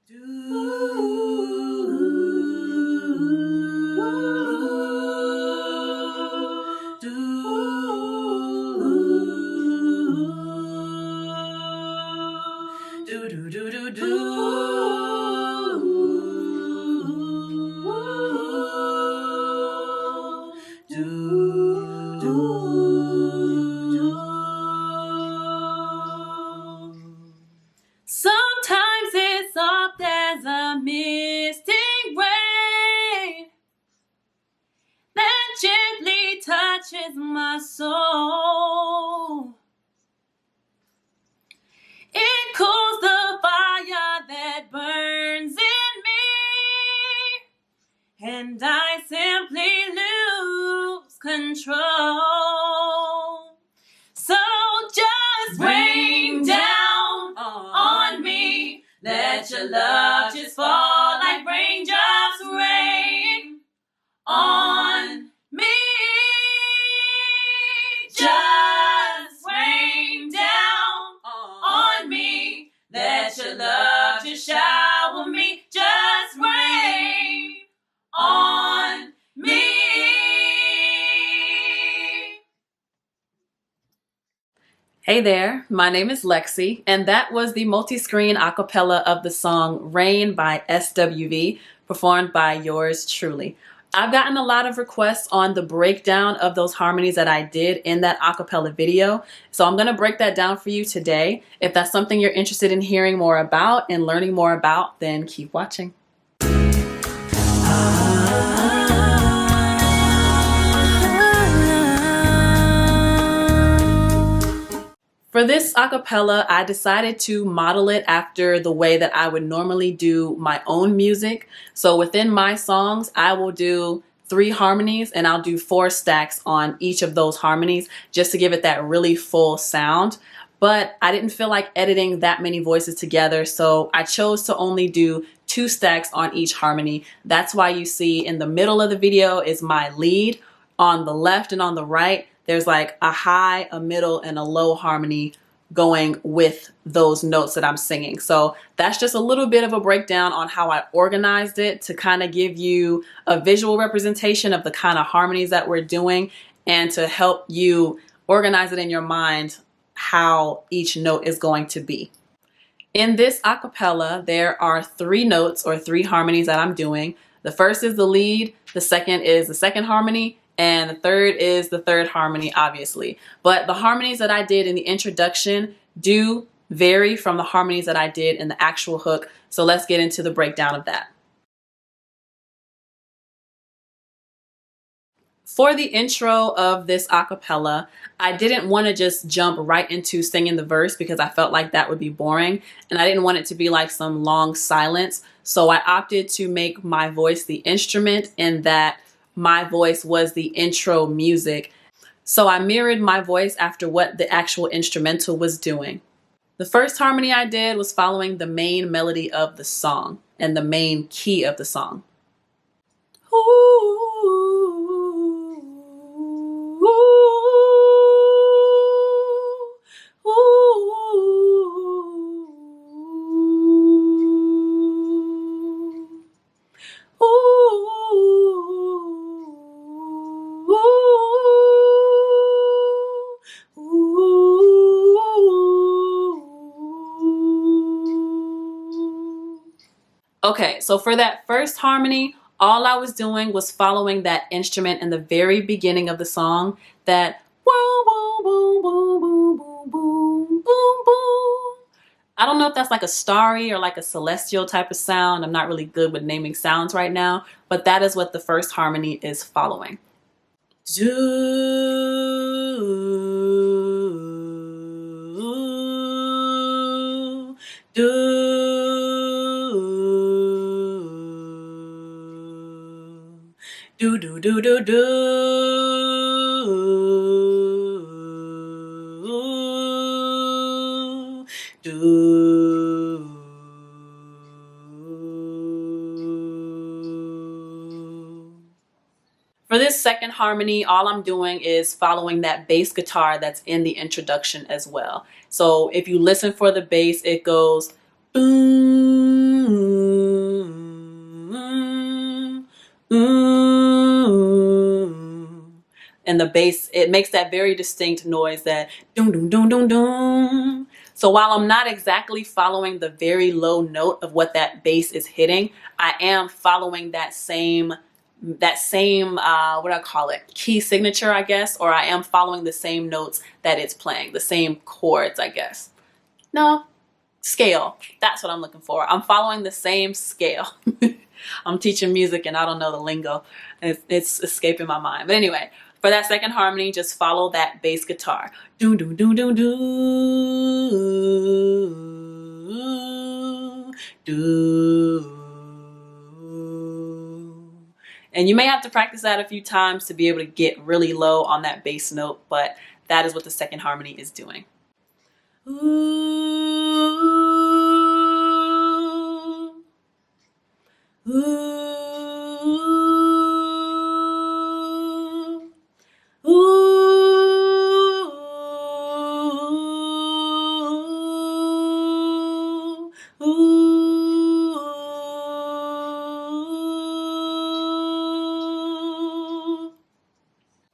Sometimes it's soft as a misty rain that gently touches my soul. It cools the fire that burns in me, and I simply lose control. So just rain down on me. Let your love just fall like raindrops rain on me. Just rain down on me. Let your love just shower me. Just rain on me. Hey there, my name is LexC, and that was the multi-screen acapella of the song Rain by SWV, performed by yours truly. I've gotten a lot of requests on the breakdown of those harmonies that I did in that acapella video, so I'm going to break that down for you today. If that's something you're interested in hearing more about and learning more about, then keep watching. For this acapella, I decided to model it after the way that I would normally do my own music. So within my songs, I will do 3 harmonies and I'll do 4 stacks on each of those harmonies just to give it that really full sound. But I didn't feel like editing that many voices together, so I chose to only do 2 stacks on each harmony. That's why you see in the middle of the video is my lead. On the left and on the right, there's like a high, a middle, and a low harmony going with those notes that I'm singing. So that's just a little bit of a breakdown on how I organized it to kind of give you a visual representation of the kind of harmonies that we're doing and to help you organize it in your mind how each note is going to be. In this acapella, there are 3 notes or 3 harmonies that I'm doing. The first is the lead, the second is the second harmony, and the third is the third harmony, obviously. But the harmonies that I did in the introduction do vary from the harmonies that I did in the actual hook. So let's get into the breakdown of that. For the intro of this acapella, I didn't want to just jump right into singing the verse because I felt like that would be boring, and I didn't want it to be like some long silence. So I opted to make my voice the instrument, in that my voice was the intro music. So I mirrored my voice after what the actual instrumental was doing. The first harmony I did was following the main melody of the song and the main key of the song. Okay, so for that first harmony, all I was doing was following that instrument in the very beginning of the song, that boom, boom, boom, boom, boom, boom, boom, boom, boom. I don't know if that's like a starry or like a celestial type of sound. I'm not really good with naming sounds right now, but that is what the first harmony is following. Do do do do do. Do. For this second harmony, all I'm doing is following that bass guitar that's in the introduction as well. So if you listen for the bass, it goes boom. And the bass, it makes that very distinct noise, that doom doom doom doom doom. So while I'm not exactly following the very low note of what that bass is hitting, I am following that same what do I call it, key signature, I guess, or I am following the same notes that it's playing, the same chords, I guess. No, scale. That's what I'm looking for. I'm following the same scale. I'm teaching music and I don't know the lingo. It's escaping my mind. But anyway, for that second harmony, just follow that bass guitar. Doom doom doom doom doom doom. And you may have to practice that a few times to be able to get really low on that bass note, but that is what the second harmony is doing. Ooh, ooh, ooh, ooh.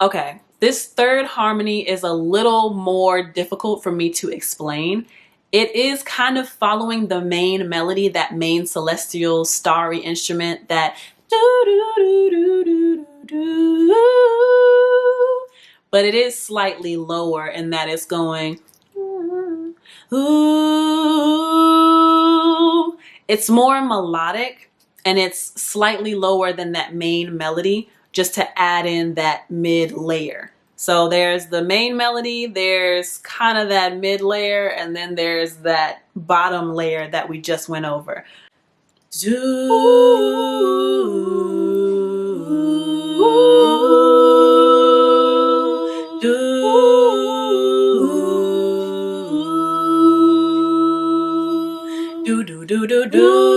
Okay, this third harmony is a little more difficult for me to explain. It is kind of following the main melody, that main celestial starry instrument, that do do do do do do, but it is slightly lower in that it's going ooh. It's more melodic and it's slightly lower than that main melody, just to add in that mid layer. So there's the main melody, there's kind of that mid layer, and then there's that bottom layer that we just went over. Do, do, do, do, do, do, do.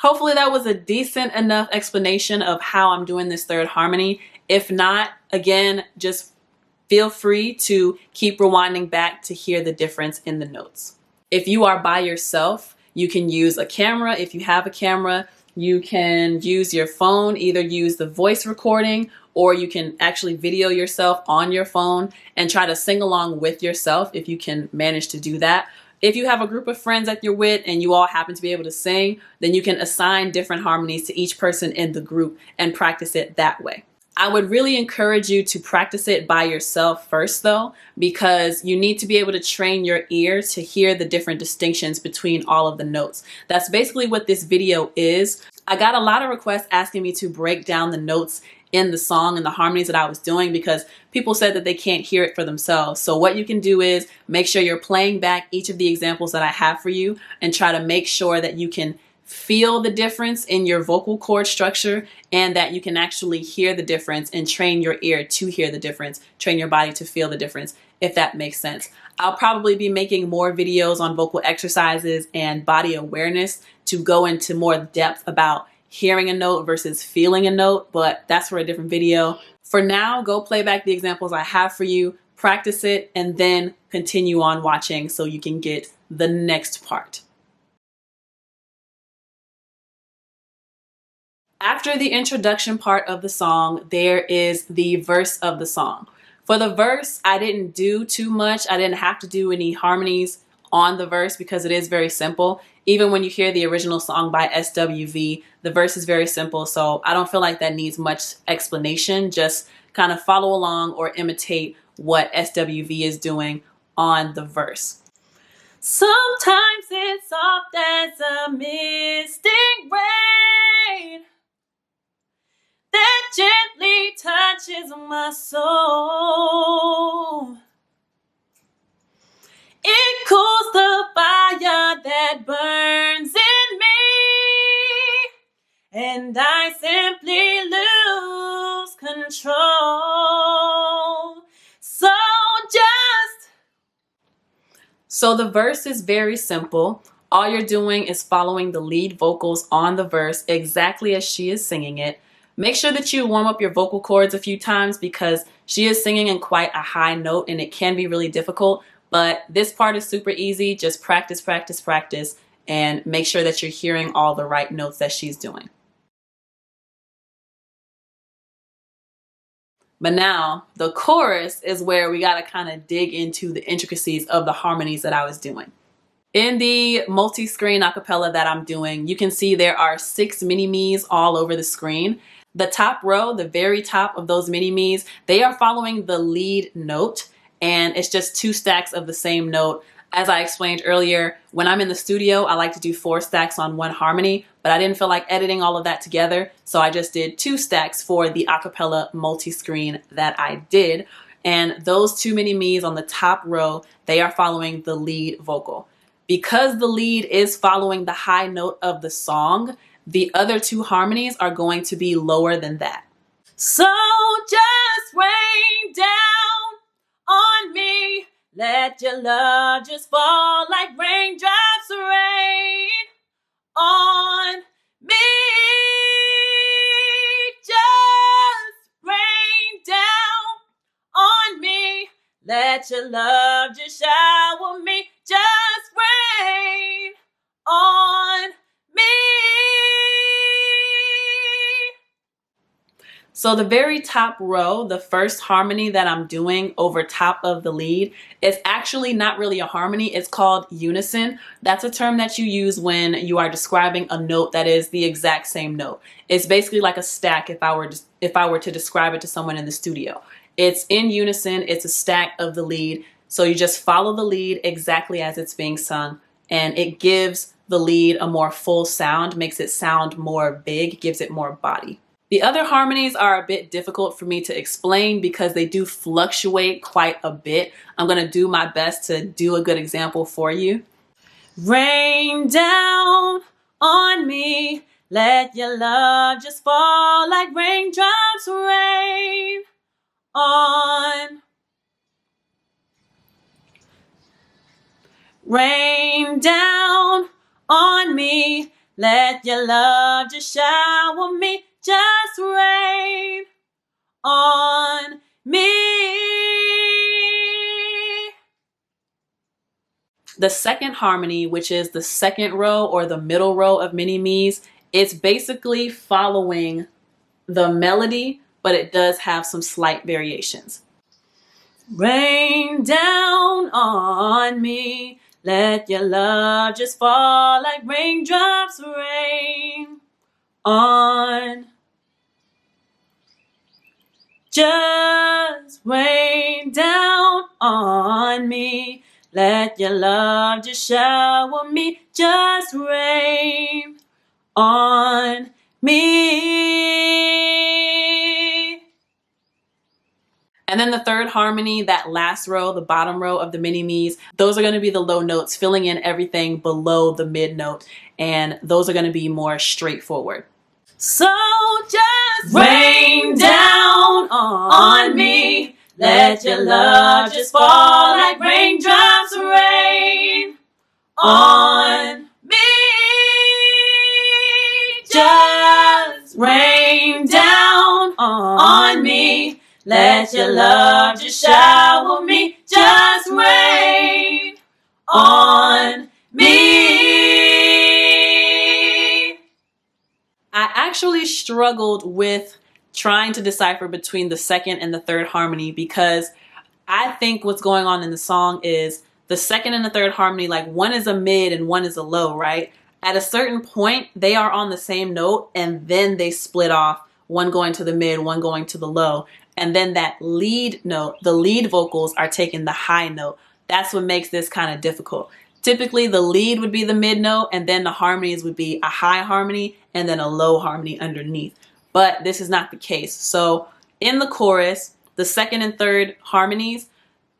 Hopefully that was a decent enough explanation of how I'm doing this third harmony. If not, again, just feel free to keep rewinding back to hear the difference in the notes. If you are by yourself, you can use a camera. If you have a camera, you can use your phone, either use the voice recording, or you can actually video yourself on your phone and try to sing along with yourself if you can manage to do that. If you have a group of friends that you're with and you all happen to be able to sing, then you can assign different harmonies to each person in the group and practice it that way. I would really encourage you to practice it by yourself first though, because you need to be able to train your ear to hear the different distinctions between all of the notes. That's basically what this video is. I got a lot of requests asking me to break down the notes in the song and the harmonies that I was doing, because people said that they can't hear it for themselves. So what you can do is make sure you're playing back each of the examples that I have for you and try to make sure that you can feel the difference in your vocal cord structure and that you can actually hear the difference and train your ear to hear the difference, train your body to feel the difference, if that makes sense. I'll probably be making more videos on vocal exercises and body awareness to go into more depth about hearing a note versus feeling a note, but that's for a different video. For now, go play back the examples I have for you, practice it, and then continue on watching so you can get the next part. After the introduction part of the song, there is the verse of the song. For the verse, I didn't do too much. I didn't have to do any harmonies on the verse because it is very simple. Even when you hear the original song by SWV, the verse is very simple, so I don't feel like that needs much explanation. Just kind of follow along or imitate what SWV is doing on the verse. Sometimes it's soft as a misting rain that gently touches my soul. It cools the fire that burns in me, and I simply lose control. So the verse is very simple. All you're doing is following the lead vocals on the verse exactly as she is singing it. Make sure that you warm up your vocal cords a few times because she is singing in quite a high note and it can be really difficult. But this part is super easy. Just practice, practice, practice, and make sure that you're hearing all the right notes that she's doing. But now the chorus is where we got to kind of dig into the intricacies of the harmonies that I was doing. In the multi-screen acapella that I'm doing, you can see there are 6 mini-me's all over the screen. The top row, the very top of those mini-me's, they are following the lead note, and it's just 2 stacks of the same note. As I explained earlier, when I'm in the studio, I like to do 4 stacks on 1 harmony, but I didn't feel like editing all of that together, so I just did 2 stacks for the acapella multi-screen that I did. And those 2 mini-me's on the top row, they are following the lead vocal. Because the lead is following the high note of the song, the other 2 harmonies are going to be lower than that. So just rain down on me, let your love just fall like raindrops rain on me. Just rain down on me, let your love just shower me. Just rain on me. So the very top row, the first harmony that I'm doing over top of the lead, is actually not really a harmony. It's called unison. That's a term that you use when you are describing a note that is the exact same note. It's basically like a stack if I were to describe it to someone in the studio. It's in unison. It's a stack of the lead. So you just follow the lead exactly as it's being sung, and it gives the lead a more full sound, makes it sound more big, gives it more body. The other harmonies are a bit difficult for me to explain because they do fluctuate quite a bit. I'm going to do my best to do a good example for you. Rain down on me, let your love just fall like raindrops rain on. Rain down on me, let your love just shower me. Just rain on me. The second harmony, which is the second row or the middle row of mini-me's, it's basically following the melody, but it does have some slight variations. Rain down on me, let your love just fall like raindrops rain on. Just rain down on me, let your love just shower me. Just rain on me. And then the third harmony, that last row, the bottom row of the mini-me's, those are going to be the low notes, filling in everything below the mid note, and those are going to be more straightforward. So just rain down on me, let your love just fall like raindrops rain on me. Just rain down on me, let your love just shower me. Just rain on me. I actually struggled with trying to decipher between the second and the third harmony because I think what's going on in the song is the second and the third harmony, like one is a mid and one is a low, right? At a certain point, they are on the same note and then they split off, one going to the mid, one going to the low. And then that lead note, the lead vocals are taking the high note. That's what makes this kind of difficult. Typically, the lead would be the mid note, and then the harmonies would be a high harmony and then a low harmony underneath. But this is not the case. So in the chorus, the second and third harmonies,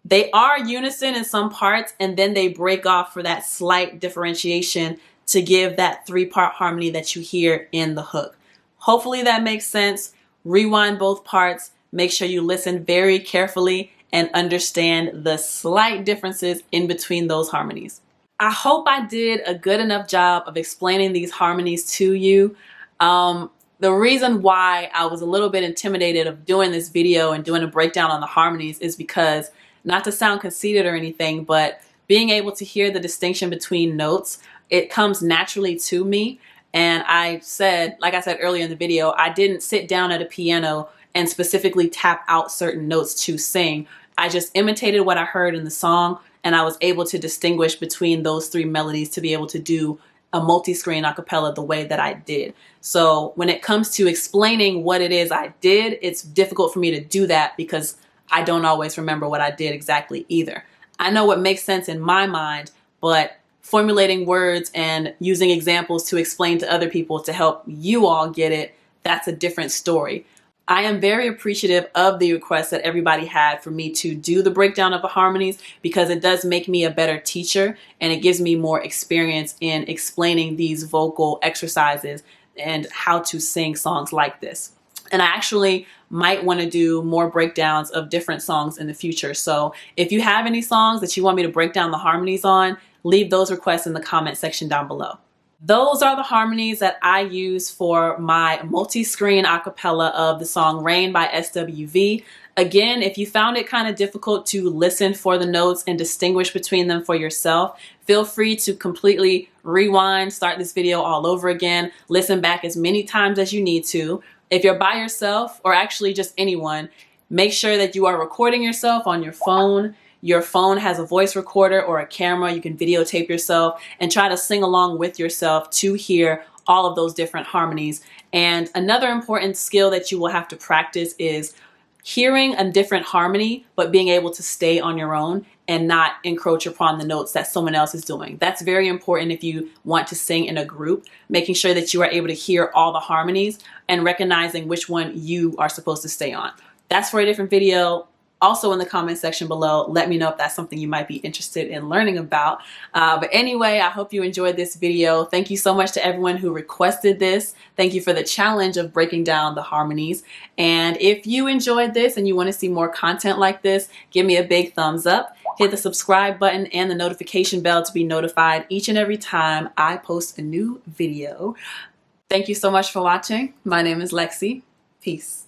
they are unison in some parts, and then they break off for that slight differentiation to give that 3-part harmony that you hear in the hook. Hopefully that makes sense. Rewind both parts. Make sure you listen very carefully and understand the slight differences in between those harmonies. I hope I did a good enough job of explaining these harmonies to you. The reason why I was a little bit intimidated of doing this video and doing a breakdown on the harmonies is because, not to sound conceited or anything, but being able to hear the distinction between notes, it comes naturally to me. And I said, like I said earlier in the video, I didn't sit down at a piano and specifically tap out certain notes to sing. I just imitated what I heard in the song, and I was able to distinguish between those three melodies to be able to do a multi-screen a cappella the way that I did. So when it comes to explaining what it is I did, it's difficult for me to do that because I don't always remember what I did exactly either. I know what makes sense in my mind, but formulating words and using examples to explain to other people to help you all get it, that's a different story. I am very appreciative of the request that everybody had for me to do the breakdown of the harmonies, because it does make me a better teacher and it gives me more experience in explaining these vocal exercises and how to sing songs like this. And I actually might want to do more breakdowns of different songs in the future. So if you have any songs that you want me to break down the harmonies on, leave those requests in the comment section down below. Those are the harmonies that I use for my multi-screen a cappella of the song Rain by SWV. Again, if you found it kind of difficult to listen for the notes and distinguish between them for yourself, feel free to completely rewind, start this video all over again, listen back as many times as you need to. If you're by yourself, or actually just anyone, make sure that you are recording yourself on your phone. Your phone has a voice recorder or a camera. You can videotape yourself and try to sing along with yourself to hear all of those different harmonies. And another important skill that you will have to practice is hearing a different harmony, but being able to stay on your own and not encroach upon the notes that someone else is doing. That's very important if you want to sing in a group, making sure that you are able to hear all the harmonies and recognizing which one you are supposed to stay on. That's for a different video. Also in the comment section below, let me know if that's something you might be interested in learning about. But anyway, I hope you enjoyed this video. Thank you so much to everyone who requested this. Thank you for the challenge of breaking down the harmonies. And if you enjoyed this and you want to see more content like this, give me a big thumbs up. Hit the subscribe button and the notification bell to be notified each and every time I post a new video. Thank you so much for watching. My name is LexC. Peace.